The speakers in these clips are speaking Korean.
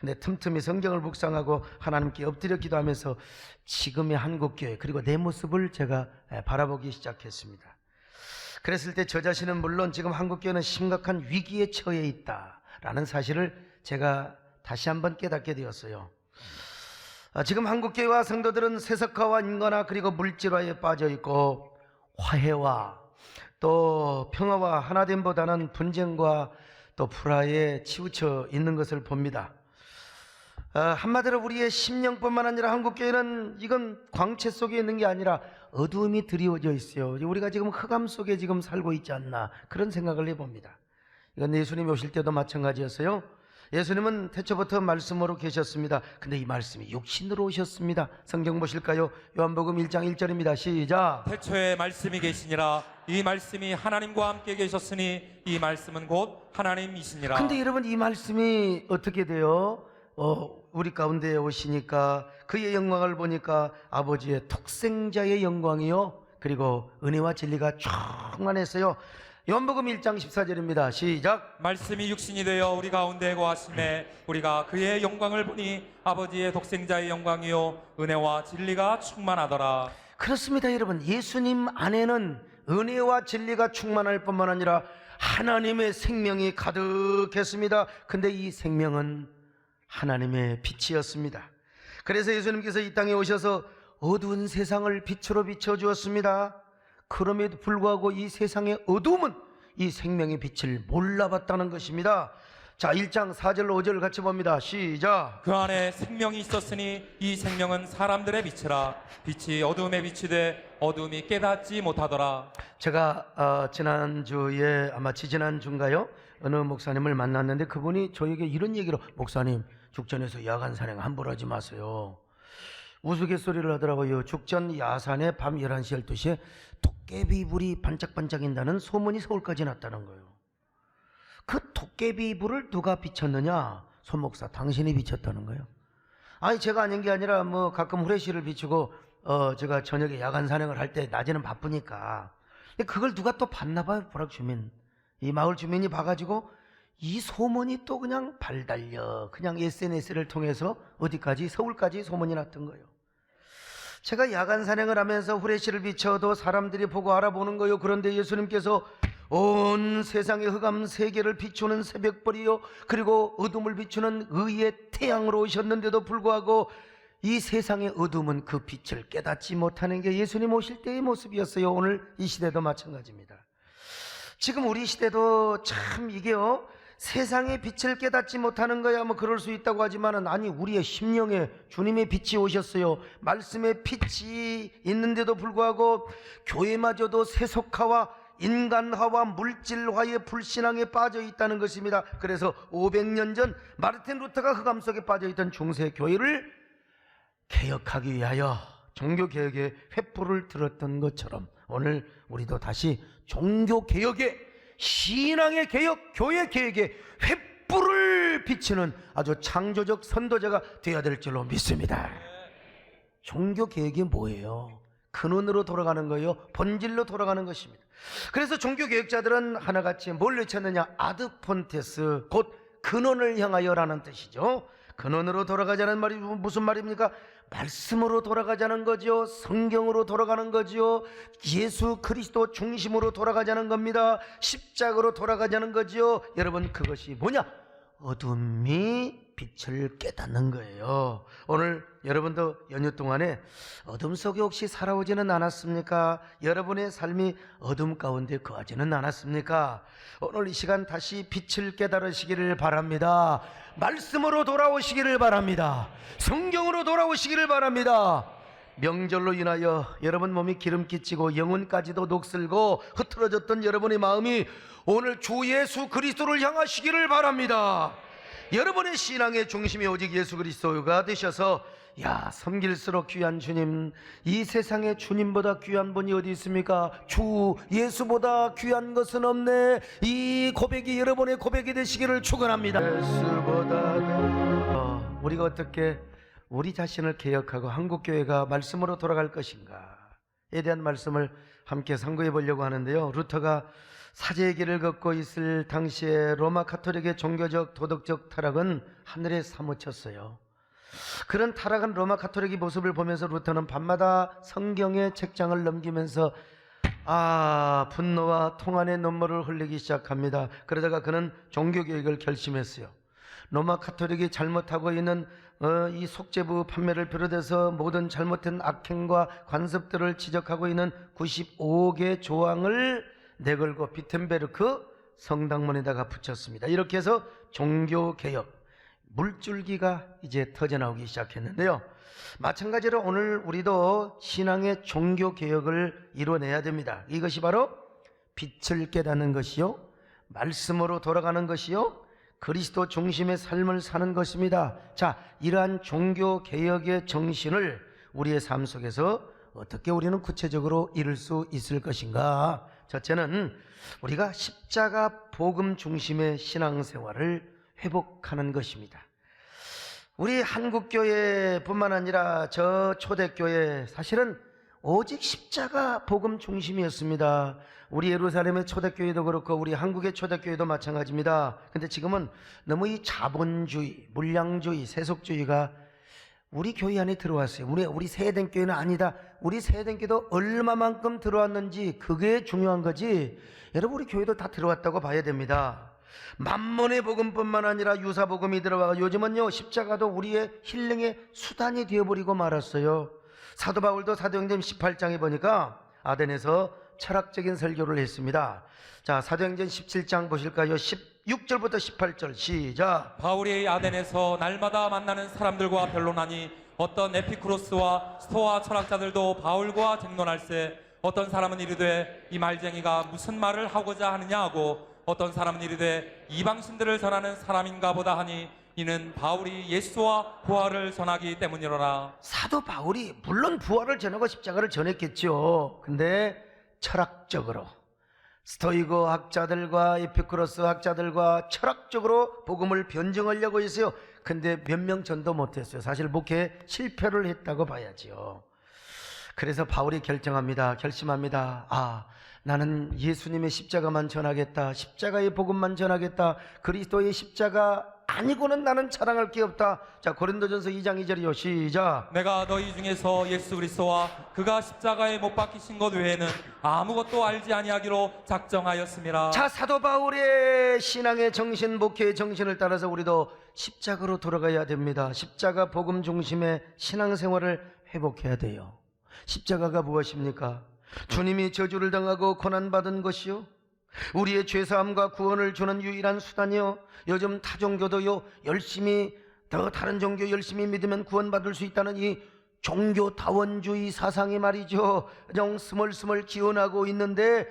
근데 틈틈이 성경을 묵상하고 하나님께 엎드려 기도하면서 지금의 한국교회 그리고 내 모습을 제가 바라보기 시작했습니다. 그랬을 때 저 자신은 물론 지금 한국교회는 심각한 위기에 처해 있다라는 사실을 제가 다시 한번 깨닫게 되었어요. 지금 한국교회와 성도들은 세속화와 인간화 그리고 물질화에 빠져 있고 화해와 또 평화와 하나됨보다는 분쟁과 또 불화에 치우쳐 있는 것을 봅니다. 한마디로 우리의 심령뿐만 아니라 한국교회는 이건 광채 속에 있는 게 아니라 어두움이 드리워져 있어요. 우리가 지금 흑암 속에 지금 살고 있지 않나 그런 생각을 해봅니다. 이건 예수님이 오실 때도 마찬가지였어요. 예수님은 태초부터 말씀으로 계셨습니다. 근데 이 말씀이 육신으로 오셨습니다. 성경 보실까요? 요한복음 1장 1절입니다. 시작. 태초에 말씀이 계시니라. 이 말씀이 하나님과 함께 계셨으니 이 말씀은 곧 하나님이시니라. 근데 여러분 이 말씀이 어떻게 돼요? 우리 가운데 오시니까 그의 영광을 보니까 아버지의 독생자의 영광이요 그리고 은혜와 진리가 충만했어요. 요한복음 1장 14절입니다. 시작. 말씀이 육신이 되어 우리 가운데 거하심에 우리가 그의 영광을 보니 아버지의 독생자의 영광이요 은혜와 진리가 충만하더라. 그렇습니다. 여러분, 예수님 안에는 은혜와 진리가 충만할 뿐만 아니라 하나님의 생명이 가득했습니다. 근데 이 생명은 하나님의 빛이었습니다. 그래서 예수님께서 이 땅에 오셔서 어두운 세상을 빛으로 비춰주었습니다. 그럼에도 불구하고 이 세상의 어두움은 이 생명의 빛을 몰라봤다는 것입니다. 자, 1장 4절로 5절 같이 봅니다. 시작. 그 안에 생명이 있었으니 이 생명은 사람들의 빛이라. 빛이 어두움에 빛이 돼 어두움이 깨닫지 못하더라. 제가 지난주에 아마 지지난주인가요? 어느 목사님을 만났는데 그분이 저에게 이런 얘기로, 목사님 죽전에서 야간 산행 함부로 하지 마세요. 우스갯소리를 하더라고요. 죽전 야산에 밤 11시 12시에 도깨비 불이 반짝반짝인다는 소문이 서울까지 났다는 거예요. 그 도깨비 불을 누가 비췄느냐? 손 목사 당신이 비췄다는 거예요. 아니 제가 아닌 게 아니라 뭐 가끔 후레쉬를 비추고 제가 저녁에 야간 산행을 할 때 낮에는 바쁘니까. 근데 그걸 누가 또 봤나 봐요. 보락 주민, 이 마을 주민이 봐가지고 이 소문이 또 그냥 발달려 그냥 SNS를 통해서 어디까지, 서울까지 소문이 났던 거예요. 제가 야간 산행을 하면서 후레쉬를 비춰도 사람들이 보고 알아보는 거예요. 그런데 예수님께서 온 세상의 흑암 세계를 비추는 새벽벌이요 그리고 어둠을 비추는 의의 태양으로 오셨는데도 불구하고 이 세상의 어둠은 그 빛을 깨닫지 못하는 게 예수님 오실 때의 모습이었어요. 오늘 이 시대도 마찬가지입니다. 지금 우리 시대도 참 이게요, 세상의 빛을 깨닫지 못하는 거야 뭐 그럴 수 있다고 하지만은, 아니 우리의 심령에 주님의 빛이 오셨어요. 말씀의 빛이 있는데도 불구하고 교회마저도 세속화와 인간화와 물질화의 불신앙에 빠져 있다는 것입니다. 그래서 500년 전 마르틴 루터가 흑암 속에 빠져 있던 중세 교회를 개혁하기 위하여 종교개혁의 횃불을 들었던 것처럼 오늘 우리도 다시 종교개혁의, 신앙의 개혁, 교회 개혁의 횃불을 비치는 아주 창조적 선도자가 되어야 될 줄로 믿습니다. 종교개혁이 뭐예요? 근원으로 돌아가는 거예요. 본질로 돌아가는 것입니다. 그래서 종교개혁자들은 하나같이 뭘 외쳤느냐? 아드 폰테스, 곧 근원을 향하여라는 뜻이죠. 근원으로 돌아가자는 말이 무슨 말입니까? 말씀으로 돌아가자는 거죠. 성경으로 돌아가는 거죠. 예수 그리스도 중심으로 돌아가자는 겁니다. 십자가로 돌아가자는 거죠. 여러분, 그것이 뭐냐? 어둠이 빛을 깨닫는 거예요. 오늘 여러분도 연휴 동안에 어둠 속에 혹시 살아오지는 않았습니까? 여러분의 삶이 어둠 가운데 거하지는 않았습니까? 오늘 이 시간 다시 빛을 깨달으시기를 바랍니다. 말씀으로 돌아오시기를 바랍니다. 성경으로 돌아오시기를 바랍니다. 명절로 인하여 여러분 몸이 기름 끼치고 영혼까지도 녹슬고 흐트러졌던 여러분의 마음이 오늘 주 예수 그리스도를 향하시기를 바랍니다. 여러분의 신앙의 중심이 오직 예수 그리스도가 되셔서, 야, 섬길수록 귀한 주님, 이 세상에 주님보다 귀한 분이 어디 있습니까? 주 예수보다 귀한 것은 없네. 이 고백이 여러분의 고백이 되시기를 축원합니다. 예수보다 우리가 어떻게 우리 자신을 개혁하고 한국교회가 말씀으로 돌아갈 것인가에 대한 말씀을 함께 상고해 보려고 하는데요. 루터가 사제의 길을 걷고 있을 당시에 로마 가톨릭의 종교적 도덕적 타락은 하늘에 사무쳤어요. 그런 타락한 로마 가톨릭의 모습을 보면서 루터는 밤마다 성경의 책장을 넘기면서 분노와 통한의 눈물을 흘리기 시작합니다. 그러다가 그는 종교개혁을 결심했어요. 로마 가톨릭이 잘못하고 있는 이 속죄부 판매를 비롯해서 모든 잘못된 악행과 관습들을 지적하고 있는 95개 조항을 내걸고 비텐베르크 성당문에다가 붙였습니다. 이렇게 해서 종교개혁, 물줄기가 이제 터져나오기 시작했는데요. 마찬가지로 오늘 우리도 신앙의 종교개혁을 이뤄내야 됩니다. 이것이 바로 빛을 깨닫는 것이요, 말씀으로 돌아가는 것이요, 그리스도 중심의 삶을 사는 것입니다. 자, 이러한 종교개혁의 정신을 우리의 삶 속에서 어떻게 우리는 구체적으로 이룰 수 있을 것인가? 첫째는 우리가 십자가 복음 중심의 신앙생활을 회복하는 것입니다. 우리 한국교회뿐만 아니라 저 초대교회 사실은 오직 십자가 복음 중심이었습니다. 우리 예루살렘의 초대교회도 그렇고 우리 한국의 초대교회도 마찬가지입니다. 근데 지금은 너무 이 자본주의, 물량주의, 세속주의가 우리 교회 안에 들어왔어요. 우리 세대된 교회는 아니다. 우리 세대된 교회도 얼마만큼 들어왔는지 그게 중요한 거지. 여러분, 우리 교회도 다 들어왔다고 봐야 됩니다. 만몬의 복음뿐만 아니라 유사복음이 들어와 요즘은요 십자가도 우리의 힐링의 수단이 되어버리고 말았어요. 사도 바울도 사도행전 18장에 보니까 아덴에서 철학적인 설교를 했습니다. 자, 사도행전 17장 보실까요? 16절부터 18절 시작. 바울이 아덴에서 날마다 만나는 사람들과 변론하니 어떤 에피쿠로스와 스토아 철학자들도 바울과 쟁론할세 어떤 사람은 이르되 이 말쟁이가 무슨 말을 하고자 하느냐 하고 어떤 사람은 이르되 이방신들을 전하는 사람인가 보다 하니 이는 바울이 예수와 부활을 전하기 때문이로라. 사도 바울이 물론 부활을 전하고 십자가를 전했겠죠. 근데 철학적으로 스토이고 학자들과 에피쿠로스 학자들과 철학적으로 복음을 변증하려고 했어요. 근데 몇 명 전도 못했어요. 사실 목회에 실패를 했다고 봐야지요. 그래서 바울이 결심합니다. 나는 예수님의 십자가만 전하겠다. 십자가의 복음만 전하겠다. 그리스도의 십자가 아니고는 나는 자랑할 게 없다. 자, 고린도전서 2장 2절이요 시작. 내가 너희 중에서 예수 그리스도와 그가 십자가에 못 박히신 것 외에는 아무것도 알지 아니하기로 작정하였음이라. 자, 사도 바울의 신앙의 정신, 목회의 정신을 따라서 우리도 십자가로 돌아가야 됩니다. 십자가 복음 중심의 신앙생활을 회복해야 돼요. 십자가가 무엇입니까? 주님이 저주를 당하고 고난받은 것이요, 우리의 죄사함과 구원을 주는 유일한 수단이요, 요즘 타종교도요 다른 종교 열심히 믿으면 구원받을 수 있다는 이 종교다원주의 사상이 말이죠, 그냥 스멀스멀 기원하고 있는데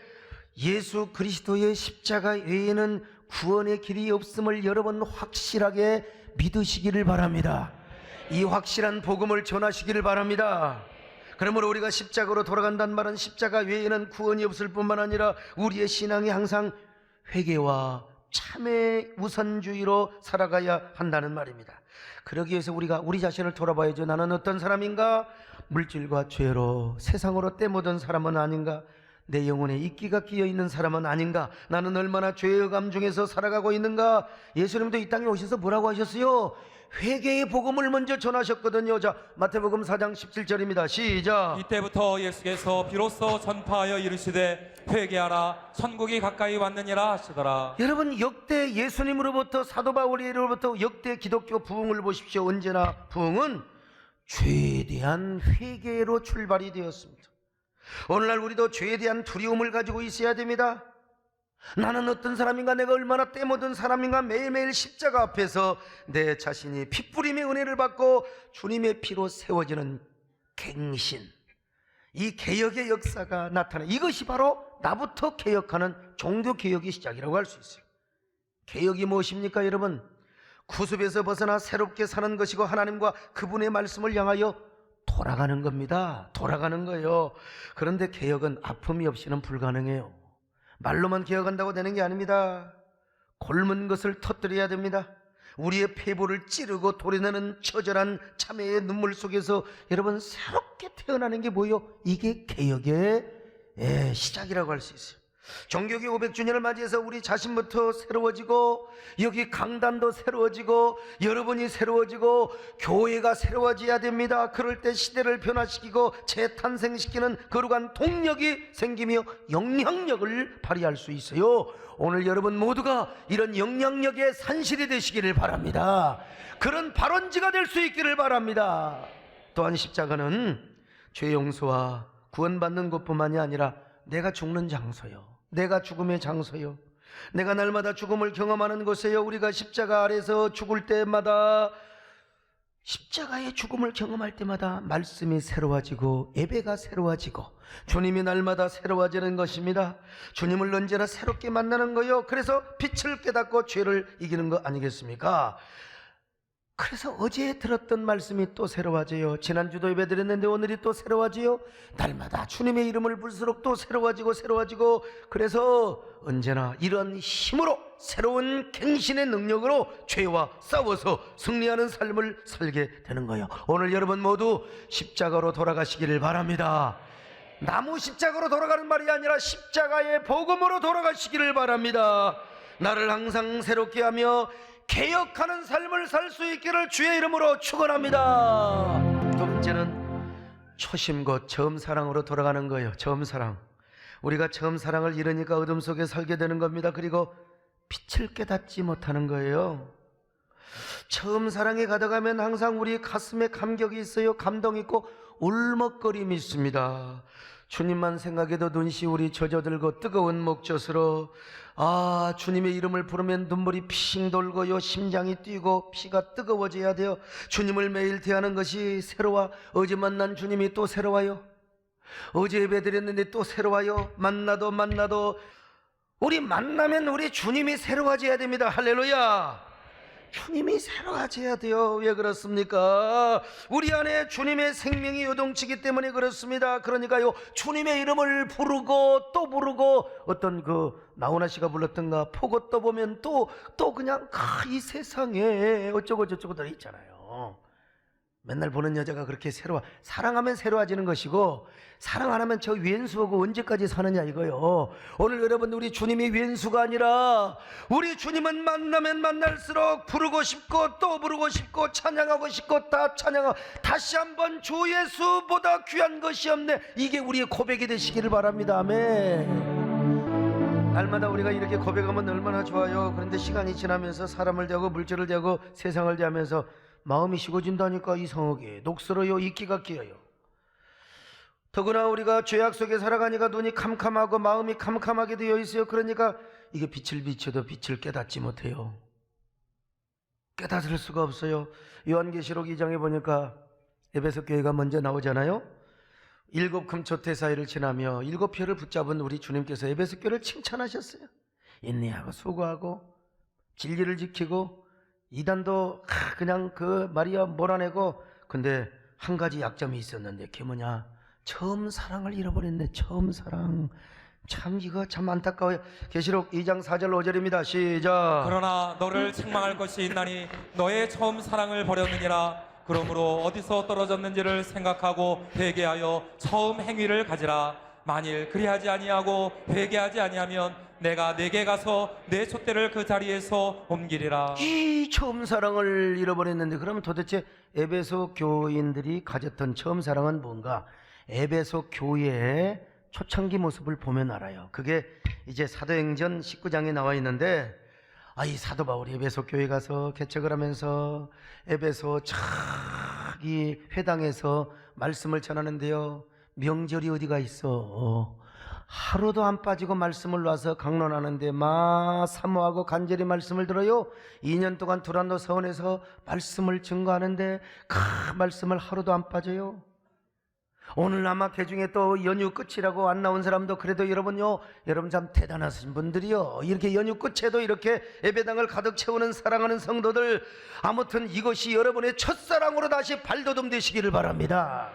예수 그리스도의 십자가 외에는 구원의 길이 없음을 여러분 확실하게 믿으시기를 바랍니다. 이 확실한 복음을 전하시기를 바랍니다. 그러므로 우리가 십자가로 돌아간다는 말은 십자가 외에는 구원이 없을 뿐만 아니라 우리의 신앙이 항상 회개와 참의 우선주의로 살아가야 한다는 말입니다. 그러기 위해서 우리가 우리 자신을 돌아봐야죠. 나는 어떤 사람인가? 물질과 죄로 세상으로 때묻은 사람은 아닌가? 내 영혼에 이끼가 끼어있는 사람은 아닌가? 나는 얼마나 죄의 감중에서 살아가고 있는가? 예수님도 이 땅에 오셔서 뭐라고 하셨어요? 회개의 복음을 먼저 전하셨거든요. 자, 마태복음 4장 17절입니다. 시작. 이때부터 예수께서 비로소 전파하여 이르시되 회개하라 천국이 가까이 왔느니라 하시더라. 여러분, 역대 예수님으로부터 사도 바울이로부터 역대 기독교 부흥을 보십시오. 언제나 부흥은 죄에 대한 회개로 출발이 되었습니다. 오늘날 우리도 죄에 대한 두려움을 가지고 있어야 됩니다. 나는 어떤 사람인가? 내가 얼마나 때묻은 사람인가? 매일매일 십자가 앞에서 내 자신이 핏부림의 은혜를 받고 주님의 피로 세워지는 갱신, 이 개혁의 역사가 나타나, 이것이 바로 나부터 개혁하는 종교개혁의 시작이라고 할 수 있어요. 개혁이 무엇입니까 여러분? 구습에서 벗어나 새롭게 사는 것이고 하나님과 그분의 말씀을 향하여 돌아가는 겁니다. 돌아가는 거예요. 그런데 개혁은 아픔이 없이는 불가능해요. 말로만 개혁한다고 되는 게 아닙니다. 곪은 것을 터뜨려야 됩니다. 우리의 폐부를 찌르고 도려내는 처절한 참회의 눈물 속에서 여러분 새롭게 태어나는 게 뭐예요? 이게 개혁의 시작이라고 할 수 있어요. 종교기 500주년을 맞이해서 우리 자신부터 새로워지고, 여기 강단도 새로워지고, 여러분이 새로워지고, 교회가 새로워져야 됩니다. 그럴 때 시대를 변화시키고 재탄생시키는 거룩한 동력이 생기며 영향력을 발휘할 수 있어요. 오늘 여러분 모두가 이런 영향력의 산실이 되시기를 바랍니다. 그런 발원지가 될 수 있기를 바랍니다. 또한 십자가는 죄 용서와 구원받는 것뿐만이 아니라 내가 죽는 장소요, 내가 죽음의 장소요, 내가 날마다 죽음을 경험하는 곳에요. 우리가 십자가 아래서 죽을 때마다, 십자가의 죽음을 경험할 때마다 말씀이 새로워지고 예배가 새로워지고 주님이 날마다 새로워지는 것입니다. 주님을 언제나 새롭게 만나는 거요. 그래서 빛을 깨닫고 죄를 이기는 거 아니겠습니까? 그래서 어제 들었던 말씀이 또 새로워져요. 지난주도 예배 드렸는데 오늘이 또 새로워져요. 날마다 주님의 이름을 부를수록 또 새로워지고, 그래서 언제나 이런 힘으로, 새로운 갱신의 능력으로 죄와 싸워서 승리하는 삶을 살게 되는 거예요. 오늘 여러분 모두 십자가로 돌아가시기를 바랍니다. 나무 십자가로 돌아가는 말이 아니라 십자가의 복음으로 돌아가시기를 바랍니다. 나를 항상 새롭게 하며 개혁하는 삶을 살 수 있기를 주의 이름으로 축원합니다. 두 번째는 초심 곧 처음 사랑으로 돌아가는 거예요. 처음 사랑. 우리가 처음 사랑을 잃으니까 어둠 속에 살게 되는 겁니다. 그리고 빛을 깨닫지 못하는 거예요. 처음 사랑에 가득하면 항상 우리 가슴에 감격이 있어요. 감동이 있고 울먹거림이 있습니다. 주님만 생각해도 눈시울이 젖어들고 뜨거운 목젖으로, 주님의 이름을 부르면 눈물이 핑 돌고요, 심장이 뛰고 피가 뜨거워져야 돼요. 주님을 매일 대하는 것이 새로워. 어제 만난 주님이 또 새로워요. 어제 예배드렸는데 또 새로워요. 만나도 우리 만나면 우리 주님이 새로워져야 됩니다. 할렐루야. 주님이 새로워져야 돼요. 왜 그렇습니까? 우리 안에 주님의 생명이 요동치기 때문에 그렇습니다. 그러니까요, 주님의 이름을 부르고 또 부르고, 어떤 나훈아 씨가 불렀던가, 보고 또 보면 또 그냥 이 세상에 어쩌고 저쩌고들 있잖아요. 맨날 보는 여자가 그렇게 사랑하면 새로워지는 것이고, 사랑 안 하면 저 왼수하고 언제까지 사느냐 이거요. 오늘 여러분, 우리 주님이 왼수가 아니라 우리 주님은 만나면 만날수록 부르고 싶고 또 부르고 싶고 찬양하고 싶고 다 찬양하고, 다시 한번 주 예수보다 귀한 것이 없네. 이게 우리의 고백이 되시기를 바랍니다. 아멘. 날마다 우리가 이렇게 고백하면 얼마나 좋아요. 그런데 시간이 지나면서 사람을 대하고 물질을 대하고 세상을 대하면서 마음이 식어진다니까. 이상하게 녹슬어요. 이끼가 끼어요. 더구나 우리가 죄악 속에 살아가니까 눈이 캄캄하고 마음이 캄캄하게 되어 있어요. 그러니까 이게 빛을 비춰도 빛을 깨닫지 못해요. 깨닫을 수가 없어요. 요한계시록 2장에 보니까 에베소 교회가 먼저 나오잖아요. 7 금초대 사이를 지나며 7 표를 붙잡은 우리 주님께서 에베소 교회를 칭찬하셨어요. 인내하고 수고하고 진리를 지키고, 이단도 그냥 마리아 몰아내고. 근데 한 가지 약점이 있었는데, 그게 뭐냐? 처음 사랑을 잃어버렸네. 처음 사랑. 참 이거 참 안타까워요. 계시록 2장 4절 5절입니다. 시작. 그러나 너를 책망할 것이 있나니 너의 처음 사랑을 버렸느니라. 그러므로 어디서 떨어졌는지를 생각하고 회개하여 처음 행위를 가지라. 만일 그리하지 아니하고 회개하지 아니하면 내가 내게 가서 내 촛대를 그 자리에서 옮기리라. 이 처음 사랑을 잃어버렸는데, 그러면 도대체 에베소 교인들이 가졌던 처음 사랑은 뭔가? 에베소 교회의 초창기 모습을 보면 알아요. 그게 이제 사도행전 19장에 나와 있는데, 이 사도 바울이 에베소 교회 가서 개척을 하면서 에베소 이 회당에서 말씀을 전하는데요, 명절이 어디가 있어? 하루도 안 빠지고 말씀을 놔서 강론하는데 사모하고 간절히 말씀을 들어요. 2년 동안 두란노 서원에서 말씀을 증거하는데 말씀을 하루도 안 빠져요. 오늘 아마 개중에 또 연휴 끝이라고 안 나온 사람도, 그래도 여러분 참 대단하신 분들이요. 이렇게 연휴 끝에도 이렇게 예배당을 가득 채우는 사랑하는 성도들, 아무튼 이것이 여러분의 첫사랑으로 다시 발돋움 되시기를 바랍니다.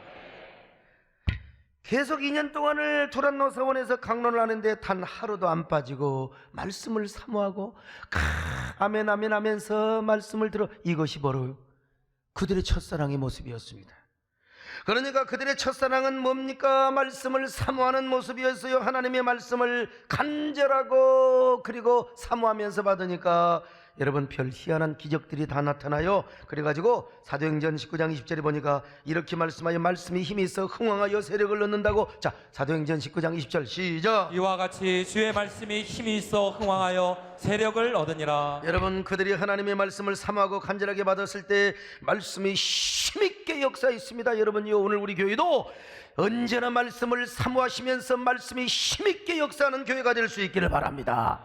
계속 2년 동안을 두란노 서원에서 강론을 하는데 단 하루도 안 빠지고 말씀을 사모하고 아멘 아멘 하면서 말씀을 들어, 이것이 바로 그들의 첫사랑의 모습이었습니다. 그러니까 그들의 첫사랑은 뭡니까? 말씀을 사모하는 모습이었어요. 하나님의 말씀을 간절하고 그리고 사모하면서 받으니까 여러분 별 희한한 기적들이 다 나타나요. 그래가지고 사도행전 19장 20절에 보니까 이렇게 말씀하여 말씀이 힘이 있어 흥왕하여 세력을 얻는다고. 자, 사도행전 19장 20절 시작. 이와 같이 주의 말씀이 힘이 있어 흥왕하여 세력을 얻으니라. 여러분 그들이 하나님의 말씀을 사모하고 간절하게 받았을 때 말씀이 힘있게 역사했습니다. 여러분요, 오늘 우리 교회도 언제나 말씀을 사모하시면서 말씀이 힘있게 역사하는 교회가 될 수 있기를 바랍니다.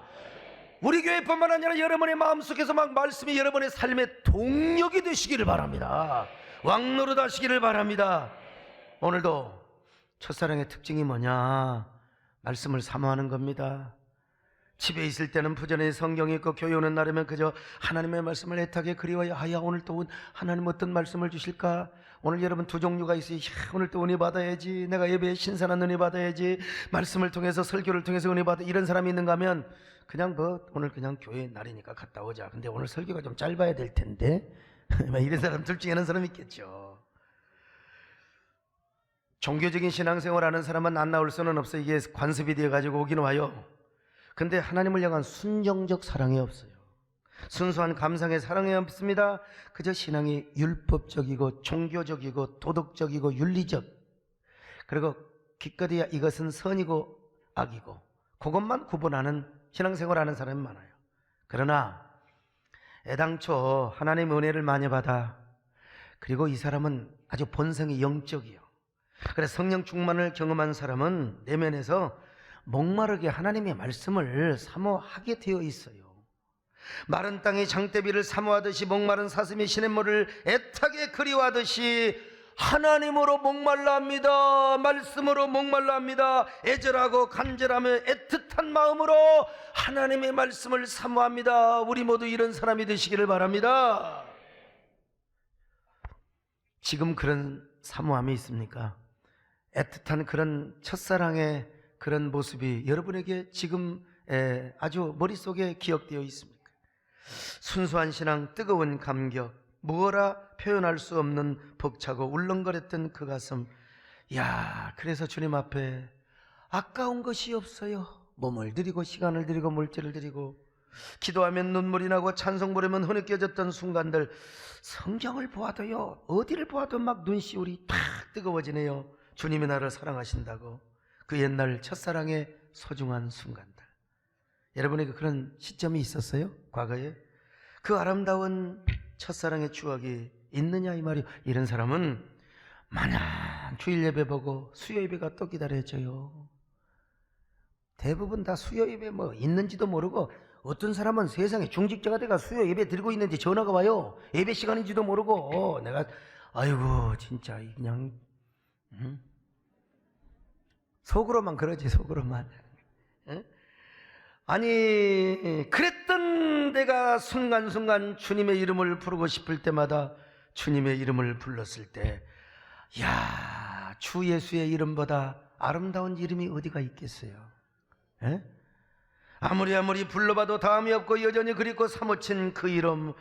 우리 교회뿐만 아니라 여러분의 마음속에서 막 말씀이 여러분의 삶의 동력이 되시기를 바랍니다. 왕노릇 하시기를 바랍니다. 오늘도 첫사랑의 특징이 뭐냐? 말씀을 사모하는 겁니다. 집에 있을 때는 부전히 성경이 있고 교회 오는 날이면 그저 하나님의 말씀을 애타게 그리워야 하야 오늘 또 하나님 어떤 말씀을 주실까? 오늘 여러분 두 종류가 있어요. 오늘 또 은혜 받아야지, 내가 예배에 신선한 은혜 받아야지, 말씀을 통해서 설교를 통해서 은혜 받아, 이런 사람이 있는가 하면 그냥 오늘 그냥 교회 날이니까 갔다 오자. 근데 오늘 설교가 좀 짧아야 될 텐데 이런 사람 둘 중에 하는 사람이 있겠죠. 종교적인 신앙생활하는 사람은 안 나올 수는 없어요. 이게 관습이 되어가지고 오긴 와요. 근데 하나님을 향한 순정적 사랑이 없어요. 순수한 감상의 사랑이 없습니다. 그저 신앙이 율법적이고 종교적이고 도덕적이고 윤리적, 그리고 기껏해야 이것은 선이고 악이고 그것만 구분하는 신앙생활하는 사람이 많아요. 그러나 애당초 하나님의 은혜를 많이 받아, 그리고 이 사람은 아주 본성이 영적이요. 그래서 성령 충만을 경험한 사람은 내면에서 목마르게 하나님의 말씀을 사모하게 되어 있어요. 마른 땅이 장대비를 사모하듯이 목마른 사슴이 시냇물을 애타게 그리워하듯이 하나님으로 목말라 합니다. 말씀으로 목말라 합니다. 애절하고 간절하며 애틋한 마음으로 하나님의 말씀을 사모합니다. 우리 모두 이런 사람이 되시기를 바랍니다. 지금 그런 사모함이 있습니까? 애틋한 그런 첫사랑의 그런 모습이 여러분에게 지금 아주 머릿속에 기억되어 있습니까? 순수한 신앙, 뜨거운 감격, 무어라 표현할 수 없는 벅차고 울렁거렸던 그 가슴. 야, 그래서 주님 앞에 아까운 것이 없어요. 몸을 들이고 시간을 들이고 물질을 들이고 기도하면 눈물이 나고 찬송 부르면 흐느껴졌던 순간들, 성경을 보아도요, 어디를 보아도 막 눈시울이 탁 뜨거워지네요. 주님이 나를 사랑하신다고. 그 옛날 첫사랑의 소중한 순간들, 여러분에게 그런 시점이 있었어요? 과거에? 그 아름다운 첫사랑의 추억이 있느냐 이 말이요. 이런 사람은 마냥 주일 예배 보고 수요 예배가 또 기다려져요. 대부분 다 수요 예배 뭐 있는지도 모르고, 어떤 사람은 세상에 중직자가 돼가 수요 예배 드리고 있는지 전화가 와요. 예배 시간인지도 모르고. 내가 아이고 진짜 그냥 속으로만 그러지, 속으로만. 아니 그랬던 내가 순간순간 주님의 이름을 부르고 싶을 때마다 주님의 이름을 불렀을 때, 야, 주 예수의 이름보다 아름다운 이름이 어디가 있겠어요? 에? 아무리 불러봐도 다음이 없고 여전히 그립고 사무친 그 이름,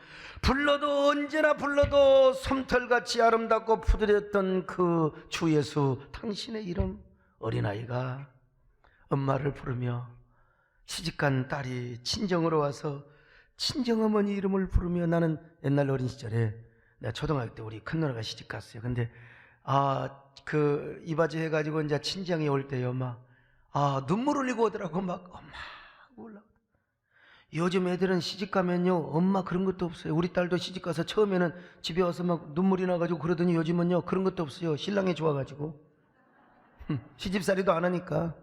불러도 언제나 불러도 솜털같이 아름답고 푸드렸던 그 주 예수, 당신의 이름. 어린아이가 엄마를 부르며 시집간 딸이 친정으로 와서 친정어머니 이름을 부르며, 나는 옛날 어린 시절에 내가 초등학교 때 우리 큰 누나가 시집 갔어요. 근데 그 이바지 해가지고 이제 친정이 올 때요, 막 눈물 흘리고 오더라고. 막 엄마 올라. 요즘 애들은 시집 가면요 엄마 그런 것도 없어요. 우리 딸도 시집 가서 처음에는 집에 와서 막 눈물이 나가지고 그러더니 요즘은요 그런 것도 없어요. 신랑이 좋아가지고 시집살이도 안 하니까.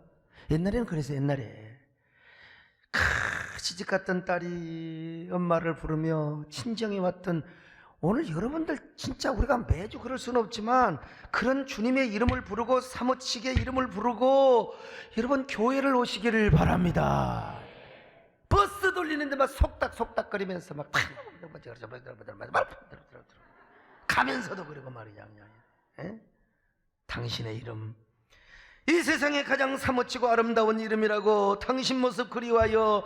옛날에는 그래서 옛날에 시집 갔던 딸이 엄마를 부르며 친정에 왔던, 오늘 여러분들 진짜 우리가 매주 그럴 수는 없지만 그런 주님의 이름을 부르고 사무치게 이름을 부르고 여러분 교회를 오시기를 바랍니다. 버스 돌리는데 막 속닥속닥거리면서 막 가면서도 그러고 말이야. 당신의 이름, 이 세상에 가장 사무치고 아름다운 이름이라고 당신 모습 그리워하여,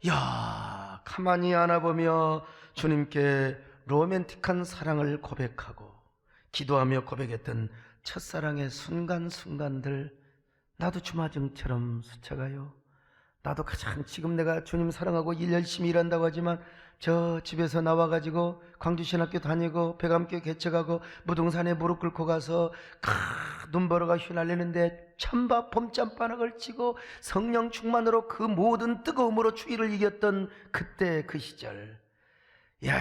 야, 가만히 안아보며 주님께 로맨틱한 사랑을 고백하고 기도하며 고백했던 첫사랑의 순간순간들 나도 주마등처럼 스쳐가요. 나도 가장 지금 내가 주님 사랑하고 일 열심히 일한다고 하지만 저 집에서 나와가지고 광주신학교 다니고 백암교 개척하고 무등산에 무릎 꿇고 가서 눈보라가 휘날리는데 찬바 봄짬바락을 치고 성령 충만으로 그 모든 뜨거움으로 추위를 이겼던 그때 그 시절. 야,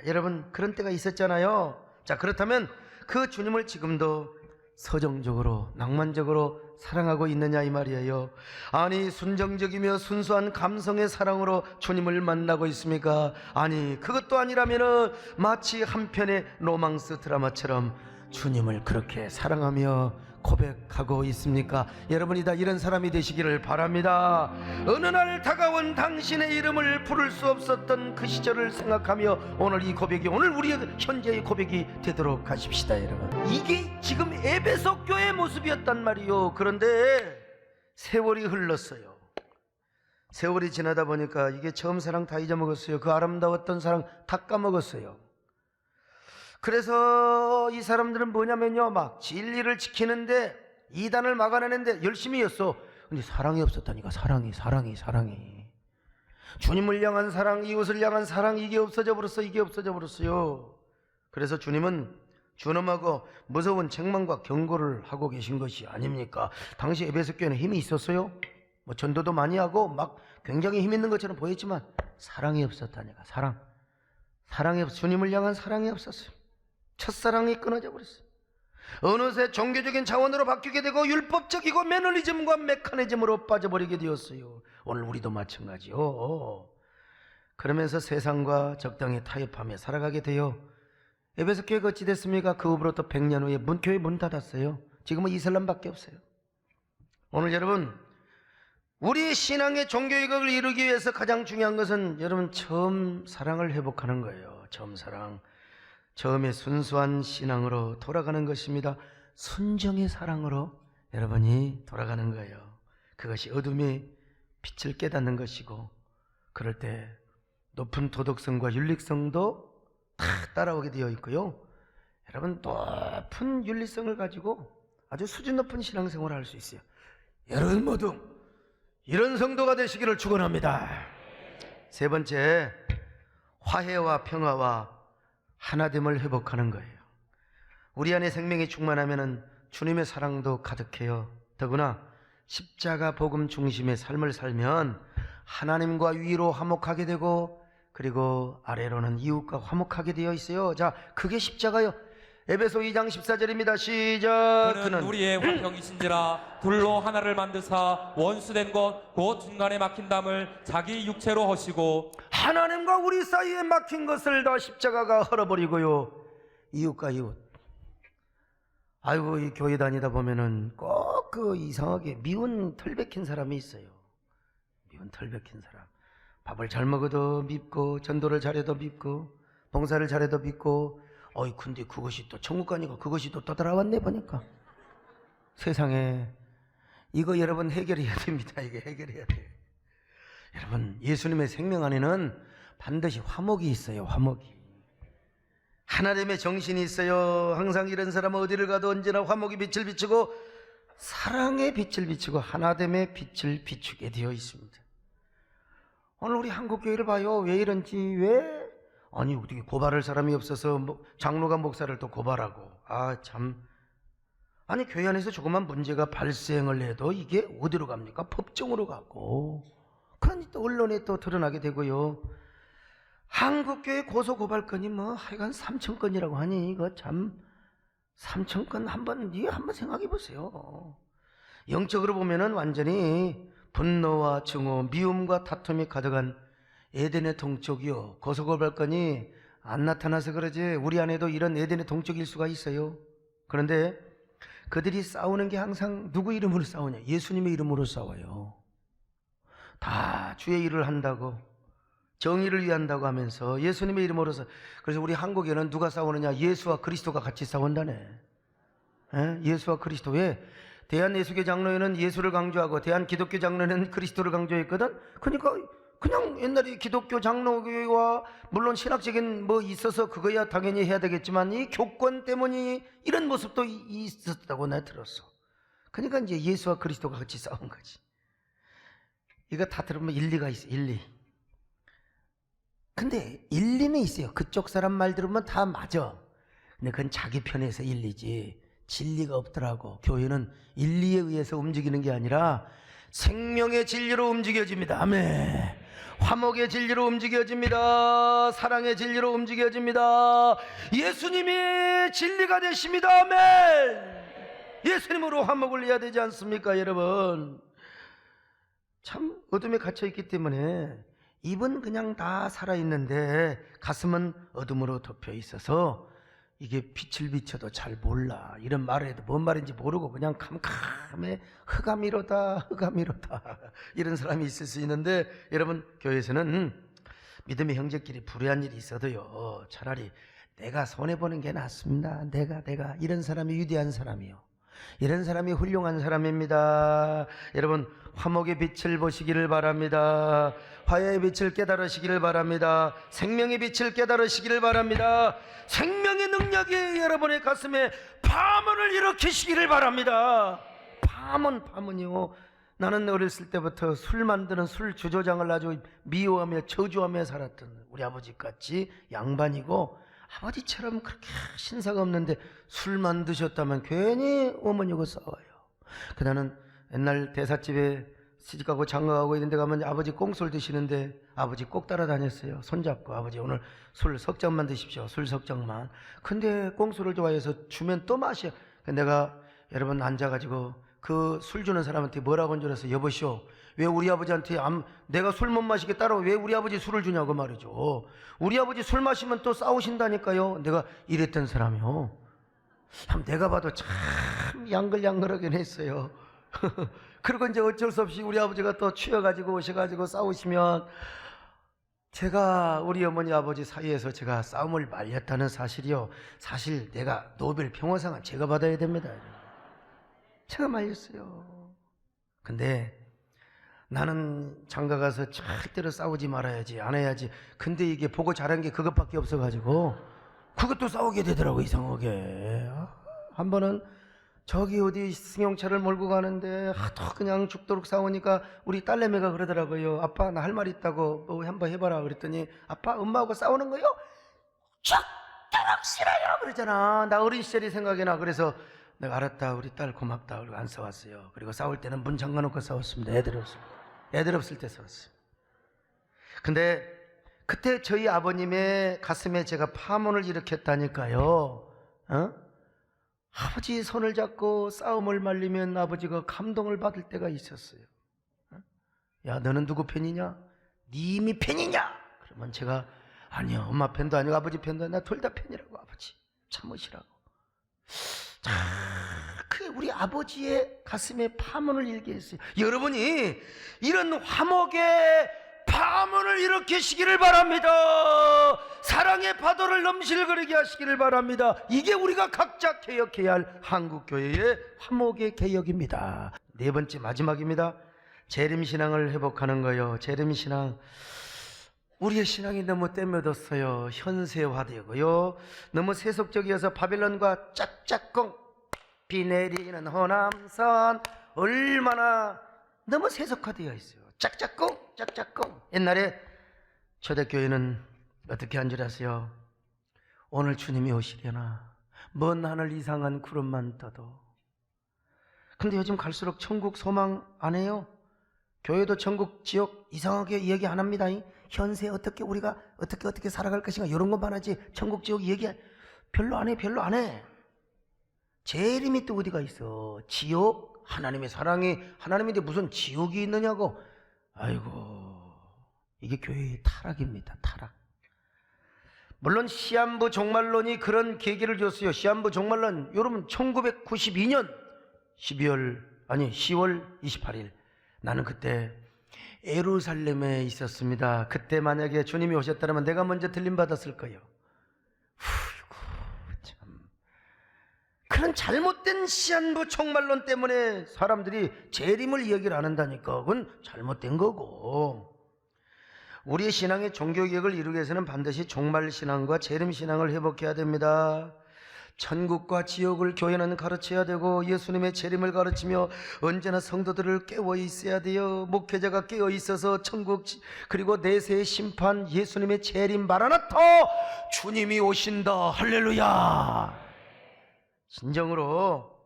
여러분 그런 때가 있었잖아요. 자, 그렇다면 그 주님을 지금도 서정적으로 낭만적으로 사랑하고 있느냐 이 말이에요. 아니 순정적이며 순수한 감성의 사랑으로 주님을 만나고 있습니까? 아니 그것도 아니라면은 마치 한 편의 로망스 드라마처럼 주님을 그렇게 사랑하며 고백하고 있습니까? 여러분이 다 이런 사람이 되시기를 바랍니다. 어느 날 다가온 당신의 이름을 부를 수 없었던 그 시절을 생각하며 오늘 이 고백이 오늘 우리의 현재의 고백이 되도록 하십시다. 여러분, 이게 지금 에베소 교회의 모습이었단 말이요. 그런데 세월이 흘렀어요. 세월이 지나다 보니까 이게 처음 사랑 다 잊어먹었어요. 그 아름다웠던 사랑 다 까먹었어요. 그래서 이 사람들은 뭐냐면요, 막 진리를 지키는데 이단을 막아내는데 열심히 했어. 근데 사랑이 없었다니까. 사랑이 주님을 향한 사랑, 이웃을 향한 사랑, 이게 없어져 버렸어요. 그래서 주님은 준엄하고 무서운 책망과 경고를 하고 계신 것이 아닙니까? 당시 에베소 교회는 힘이 있었어요. 뭐 전도도 많이 하고 막 굉장히 힘 있는 것처럼 보였지만 사랑이 없었다니까. 주님을 향한 사랑이 없었어요. 첫사랑이 끊어져 버렸어요. 어느새 종교적인 차원으로 바뀌게 되고 율법적이고 매너리즘과 메커니즘으로 빠져버리게 되었어요. 오늘 우리도 마찬가지요. 그러면서 세상과 적당히 타협하며 살아가게 돼요. 에베소 교회가 어찌 됐습니까? 그 후로부터 100년 후에 교회 문 닫았어요. 지금은 이슬람밖에 없어요. 오늘 여러분, 우리 신앙의 종교이익을 이루기 위해서 가장 중요한 것은 여러분 처음 사랑을 회복하는 거예요. 처음 사랑, 처음에 순수한 신앙으로 돌아가는 것입니다. 순정의 사랑으로 여러분이 돌아가는 거예요. 그것이 어둠의 빛을 깨닫는 것이고, 그럴 때 높은 도덕성과 윤리성도 다 따라오게 되어 있고요. 여러분 높은 윤리성을 가지고 아주 수준 높은 신앙생활을 할 수 있어요. 여러분 모두 이런 성도가 되시기를 축원합니다. 세 번째, 화해와 평화와 하나됨을 회복하는 거예요. 우리 안에 생명이 충만하면 주님의 사랑도 가득해요. 더구나 십자가 복음 중심의 삶을 살면 하나님과 위로 화목하게 되고, 그리고 아래로는 이웃과 화목하게 되어 있어요. 자, 그게 십자가요. 에베소 2장 14절입니다. 시작. 그는 우리의 화평이신지라 둘로 하나를 만드사 원수된 것 곧 중간에 막힌 담을 자기 육체로 하시고. 하나님과 우리 사이에 막힌 것을 다 십자가가 헐어버리고요. 이웃과 이웃. 아이고, 이 교회 다니다 보면은 꼭 그 이상하게 미운 털 박힌 사람이 있어요. 미운 털 박힌 사람. 밥을 잘 먹어도 밉고, 전도를 잘해도 밉고, 봉사를 잘해도 밉고. 어이, 근데 그것이 또 천국 가니까 그것이 또 떠들어왔네 보니까. 세상에 이거 여러분 해결해야 됩니다. 이게 해결해야 돼요. 여러분, 예수님의 생명 안에는 반드시 화목이 있어요. 화목이. 하나됨의 정신이 있어요. 항상 이런 사람은 어디를 가도 언제나 화목의 빛을 비추고 사랑의 빛을 비추고 하나됨의 빛을 비추게 되어 있습니다. 오늘 우리 한국교회를 봐요. 왜 이런지. 왜? 아니, 어떻게 고발할 사람이 없어서 장로가 목사를 또 고발하고. 아, 참. 아니, 교회 안에서 조그만 문제가 발생을 해도 이게 어디로 갑니까? 법정으로 가고. 그러니 또 언론에 또 드러나게 되고요. 한국교회 고소고발건이 뭐 하여간 3,000건이라고 하니 이거 참 3,000건 한번 생각해 보세요. 영적으로 보면은 완전히 분노와 증오, 미움과 다툼이 가득한 에덴의 동쪽이요. 고소고발건이 안 나타나서 그러지 우리 안에도 이런 에덴의 동쪽일 수가 있어요. 그런데 그들이 싸우는 게 항상 누구 이름으로 싸우냐? 예수님의 이름으로 싸워요. 다 주의 일을 한다고, 정의를 위한다고 하면서 예수님의 이름으로서. 그래서 우리 한국에는 누가 싸우느냐? 예수와 그리스도가 같이 싸운다네. 예수와 그리스도. 왜? 대한예수교 장로회는 예수를 강조하고 대한기독교 장로회는 그리스도를 강조했거든. 그러니까 그냥 옛날에 기독교 장로교회와 물론 신학적인 뭐 있어서 그거야 당연히 해야 되겠지만 이 교권 때문에 이런 모습도 있었다고 내가 들었어. 그러니까 이제 예수와 그리스도가 같이 싸운 거지. 이거 다 들으면 일리가 있어, 일리. 근데 일리는 있어요. 그쪽 사람 말 들으면 다 맞아. 근데 그건 자기 편에서 일리지 진리가 없더라고. 교회는 일리에 의해서 움직이는 게 아니라 생명의 진리로 움직여집니다. 아멘. 화목의 진리로 움직여집니다. 사랑의 진리로 움직여집니다. 예수님이 진리가 되십니다. 아멘. 예수님으로 화목을 해야 되지 않습니까, 여러분? 참 어둠에 갇혀있기 때문에 입은 그냥 다 살아있는데 가슴은 어둠으로 덮여 있어서 이게 빛을 비춰도 잘 몰라. 이런 말을 해도 뭔 말인지 모르고 그냥 캄캄해. 흑암이로다, 흑암이로다. 이런 사람이 있을 수 있는데, 여러분, 교회에서는 믿음의 형제끼리 불의한 일이 있어도요, 차라리 내가 손해보는 게 낫습니다. 내가 이런 사람이 위대한 사람이요, 이런 사람이 훌륭한 사람입니다. 여러분, 화목의 빛을 보시기를 바랍니다. 화해의 빛을 깨달으시기를 바랍니다. 생명의 빛을 깨달으시기를 바랍니다. 생명의 능력이 여러분의 가슴에 파문을 일으키시기를 바랍니다. 파문이요. 나는 어렸을 때부터 술 만드는 술 주조장을 아주 미워하며 저주하며 살았던 우리 아버지같이 양반이고, 아버지처럼 그렇게 신사가 없는데 술 만드셨다면 괜히 어머니하고 싸워요. 나는 옛날 대삿집에 시집가고 장가가고 이런 데 가면 아버지 꽁술 드시는데 아버지 꼭 따라다녔어요. 손잡고, 아버지 오늘 술 석 잔만 드십시오. 술 석 잔만. 근데 꽁술을 좋아해서 주면 또 마셔. 내가 여러분 앉아가지고 그 술 주는 사람한테 뭐라고 한 줄 알았어요? 여보시오, 왜 우리 아버지한테 내가 술 못 마시게 따라고 왜 우리 아버지 술을 주냐고 말이죠. 우리 아버지 술 마시면 또 싸우신다니까요. 내가 이랬던 사람이요. 참 내가 봐도 참 양글양글하긴 했어요. 그리고 이제 어쩔 수 없이 우리 아버지가 또 취해가지고 오셔가지고 싸우시면 제가 우리 어머니 아버지 사이에서 제가 싸움을 말렸다는 사실이요, 사실 내가 노벨 평화상은 제가 받아야 됩니다. 제가 말렸어요. 근데 나는 장가가서 절대로 싸우지 말아야지, 안 해야지. 근데 이게 보고 자란 게 그것밖에 없어가지고 그것도 싸우게 되더라고, 이상하게. 한 번은 저기 어디 승용차를 몰고 가는데 하도 그냥 죽도록 싸우니까 우리 딸내미가 그러더라고요. 아빠, 나 할 말 있다고 뭐 한번 해봐라. 그랬더니 아빠, 엄마하고 싸우는 거요? 죽도록 싫어요 그러잖아. 나 어린 시절이 생각이 나. 그래서 내가 알았다, 우리 딸 고맙다. 그리고 안 싸웠어요. 그리고 싸울 때는 문 잠가놓고 싸웠습니다. 애들 없을 때 싸웠어요. 근데 그때 저희 아버님의 가슴에 제가 파문을 일으켰다니까요. 아버지 손을 잡고 싸움을 말리면 아버지가 감동을 받을 때가 있었어요. 야, 너는 누구 편이냐? 님이 편이냐? 그러면 제가 아니요, 엄마 편도 아니고 아버지 편도 아니고 나 둘 다 편이라고. 아버지 참으시라고. 자, 그게 우리 아버지의 가슴에 파문을 일게 했어요. 여러분이 이런 화목의 파문을 일으키시기를 바랍니다. 사랑의 파도를 넘실거리게 하시기를 바랍니다. 이게 우리가 각자 개혁해야 할 한국교회의 화목의 개혁입니다. 네 번째, 마지막입니다. 재림신앙을 회복하는 거요. 재림신앙, 우리의 신앙이 너무 떼며졌어요. 현세화되고요, 너무 세속적이어서 바벨론과 짝짝꿍, 비 내리는 호남선, 얼마나 너무 세속화되어 있어요. 짝짝꿍 짝짝꿍. 옛날에 초대교회는 어떻게 한 줄 아세요? 오늘 주님이 오시려나, 먼 하늘 이상한 구름만 떠도. 근데 요즘 갈수록 천국 소망 안 해요. 교회도 천국 지옥 이상하게 얘기 안 합니다. 현세 어떻게 우리가 어떻게 살아갈 것인가 이런 것만 하지 천국 지옥 얘기 별로 안 해. 재림이 또 어디가 있어? 지옥? 하나님의 사랑이 하나님인데 무슨 지옥이 있느냐고. 아이고, 이게 교회의 타락입니다. 타락. 물론 시한부 종말론이 그런 계기를 줬어요. 시한부 종말론, 여러분 1992년 10월 28일 나는 그때 예루살렘에 있었습니다. 그때 만약에 주님이 오셨다면 내가 먼저 들림받았을 거예요. 참, 그런 잘못된 시한부 종말론 때문에 사람들이 재림을 얘기를 안 한다니까. 그건 잘못된 거고, 우리의 신앙의 종교개혁을 이루기 위해서는 반드시 종말신앙과 재림신앙을 회복해야 됩니다. 천국과 지옥을 교회는 가르쳐야 되고 예수님의 재림을 가르치며 언제나 성도들을 깨워 있어야 돼요. 목회자가 깨어 있어서 천국 그리고 내세의 심판, 예수님의 재림, 마라나타, 주님이 오신다, 할렐루야. 진정으로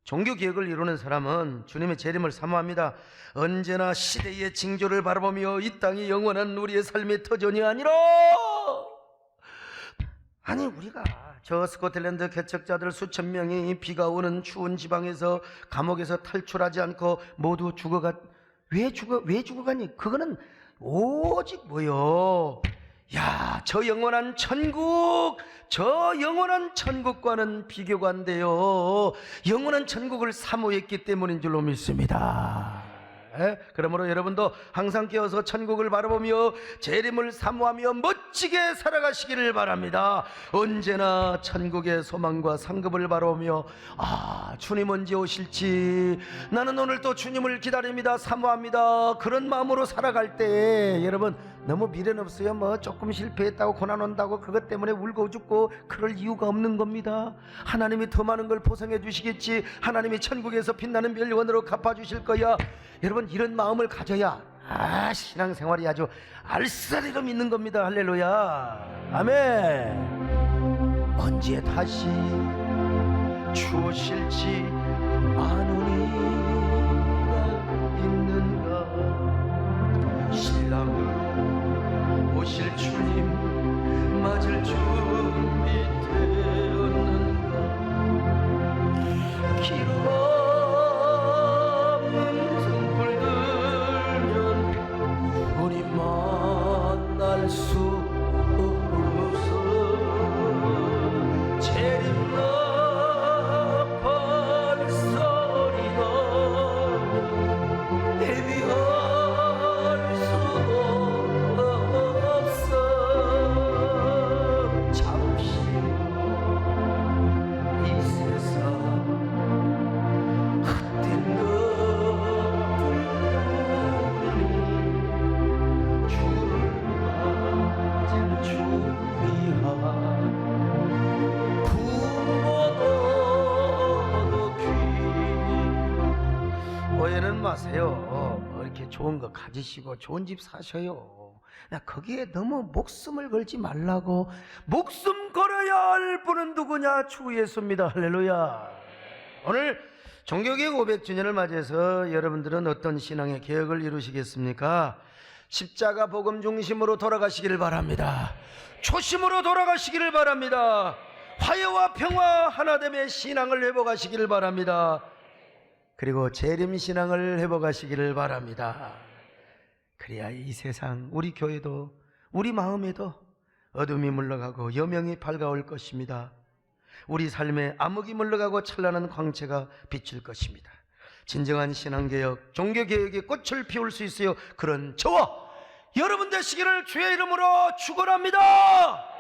종교개혁을 이루는 사람은 주님의 재림을 사모합니다. 언제나 시대의 징조를 바라보며 이 땅이 영원한 우리의 삶의 터전이 아니라, 아니 우리가 저 스코틀랜드 개척자들 수천 명이 비가 오는 추운 지방에서 감옥에서 탈출하지 않고 모두 왜 죽어가니? 그거는 오직 뭐요? 야, 저 영원한 천국과는 비교가 안 돼요. 영원한 천국을 사모했기 때문인 줄로 믿습니다. 그러므로 여러분도 항상 깨어서 천국을 바라보며 재림을 사모하며 멋지게 살아가시기를 바랍니다. 언제나 천국의 소망과 상급을 바라보며 주님 언제 오실지, 나는 오늘 또 주님을 기다립니다, 사모합니다, 그런 마음으로 살아갈 때 여러분 너무 미련 없어요. 뭐 조금 실패했다고 고난 온다고 그것 때문에 울고 죽고 그럴 이유가 없는 겁니다. 하나님이 더 많은 걸 보상해 주시겠지. 하나님이 천국에서 빛나는 멸원으로 갚아주실 거야. 여러분 이런 마음을 가져야 신앙생활이 아주 알싸리로 믿는 겁니다. 할렐루야, 아멘. 언제 다시 주실지 아노니가 있는가. 신랑으로 오실 주님 맞을 준비 되었는가. 기름 없는 등불 들면 우리 만날 수 없어. 재림 나팔 소리가 헤비할 수 없어. 잠시 이 세상 헛된 것들 주를 맞을 준비한 부모도 귀. 오해는 마세요. 뭐 이렇게 좋은 거 가지시고 좋은 집 사셔요. 거기에 너무 목숨을 걸지 말라고. 목숨 걸어야 할 분은 누구냐? 주 예수입니다. 할렐루야. 오늘 종교개혁 500주년을 맞이해서 여러분들은 어떤 신앙의 개혁을 이루시겠습니까? 십자가 복음 중심으로 돌아가시기를 바랍니다. 초심으로 돌아가시기를 바랍니다. 화해와 평화 하나됨의 신앙을 회복하시기를 바랍니다. 그리고 재림신앙을 회복하시기를 바랍니다. 그래야 이 세상, 우리 교회도 우리 마음에도 어둠이 물러가고 여명이 밝아올 것입니다. 우리 삶에 암흑이 물러가고 찬란한 광채가 비칠 것입니다. 진정한 신앙개혁, 종교개혁의 꽃을 피울 수 있어요. 그런 저와 여러분 되시기를 주의 이름으로 축원합니다.